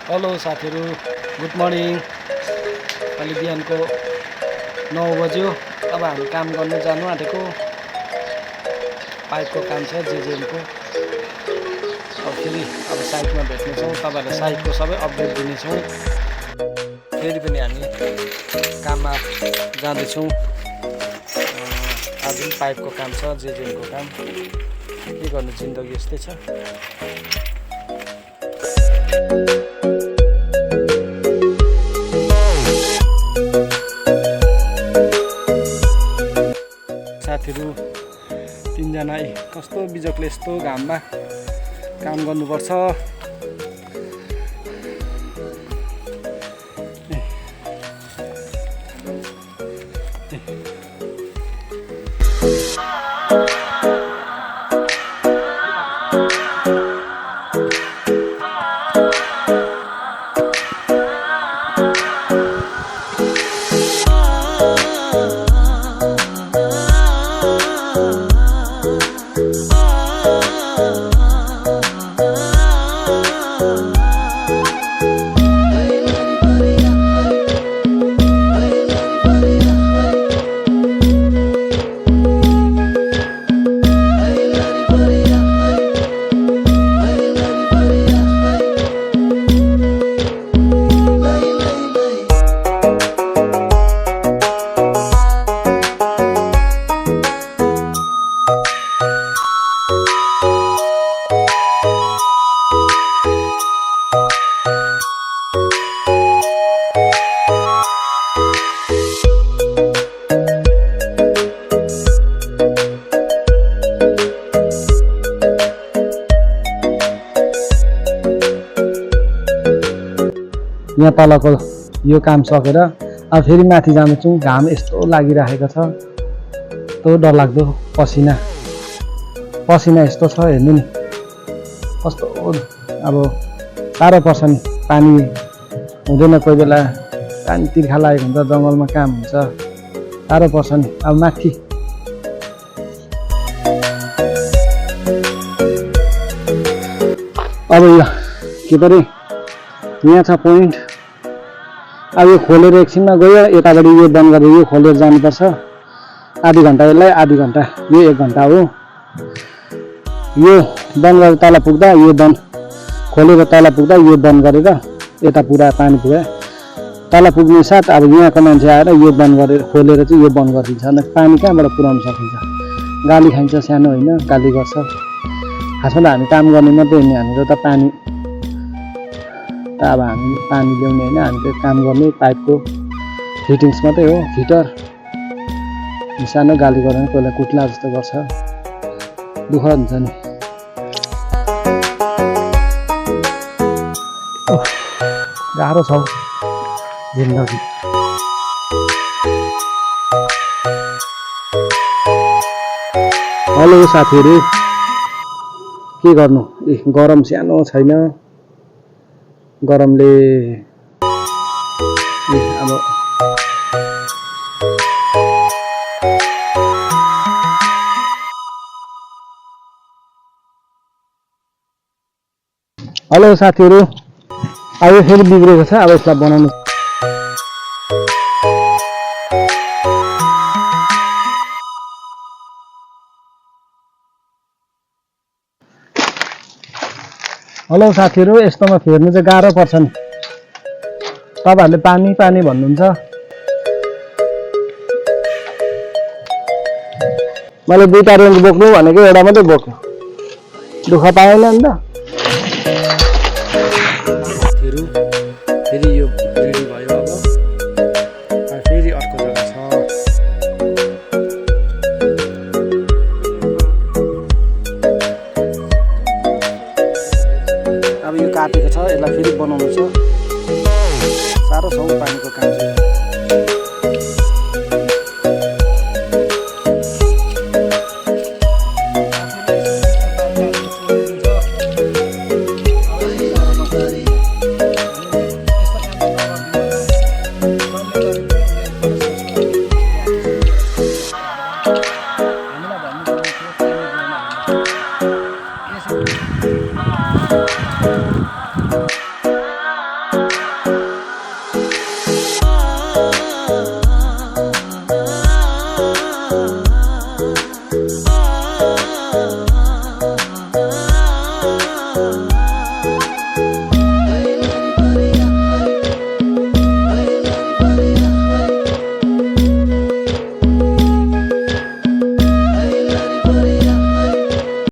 Hello साथीहरू, good morning. अहिले बिहानको 9 बज्यो। अब हामी काम गर्न जानु आँटेको। पाइपको काम छ जेजेएमको। अब फेरि साइटमा भेट्नेछौँ। तपाईँहरूलाई साइटको सबै अपडेट दिनेछौँ। फेरि पनि हामी काममा जाँदैछौँ। आज पनि पाइपको काम छ, जेजेएमको काम। के गर्नु, जिन्दगी यस्तै छ। साथीहरू 3 जना कस्तो बिजोकले यस्तो घाममा काम गर्नुपर्छ। यहाँ तलको यो काम सकेर अब फेरि माथि जाँदैछौँ। घाम यस्तो लागिरहेको छ, यस्तो डरलाग्दो पसिना यस्तो छ। हेर्नु नि कस्तो अब साह्रो पर्छ नि। पानी हुँदैन, कोही बेला पानी तिर्खा लागेको हुन्छ, जङ्गलमा काम हुन्छ, साह्रो पर्छ नि। अब माथि अब यो के परे यहाँ छ पोइन्ट। अब यो खोलेर एकछिनमा गयो, यताबाट यो बन्द गरेर यो खोलेर जानुपर्छ। आधी घन्टा यसलाई, आधी घन्टा यो, 1 घन्टा हो। यो बन्द गरेर तल पुग्दा यो बन्द, खोलेर तल पुग्दा यो बन्द गरेर यता पुरा पानी पुग्यो। तल पुग्ने साथ अब यहाँको मान्छे आएर यो बन्द गरेर खोलेर चाहिँ यो बन्द गरिदिन्छ। अन्त पानी कहाँबाट पुर्याउन सकिन्छ। गाली खाइन्छ, सानो होइन, गाली गर्छ। खासमा त हामी काम गर्ने मात्रै होइन, हाम्रो त पानी अब हामी पानी ल्याउने होइन, हामी त काम गर्ने पाइपको फिटिङ्स मात्रै हो, फिटर। सानो गाली गरेर कोहीलाई कुट्ला जस्तो गर्छ, दुःख हुन्छ नि। गाह्रो छ जिन्दगी। हेलो साथीहरू, के गर्नु, गरम सानो छैन। गरमले अब हेलो साथीहरू, अब फेरि बिग्रेको छ। अब यसलाई बनाउनु हेलो साथीहरू, यस्तोमा फेर्नु चाहिँ गाह्रो पर्छ नि। तपाईँहरूले पानी पानी भन्नुहुन्छ, मैले 2टा रेन्ज बोक्नु भनेको एउटा मात्रै बोक्नु, दुःख पाएन नि त। फेरि यो रेडी भयो। अब फेरि अर्को जग्गा छ। अब यो काटेको छ, यसलाई फेरि बनाउनु छ। साह्रो छ पानीको काम चाहिँ।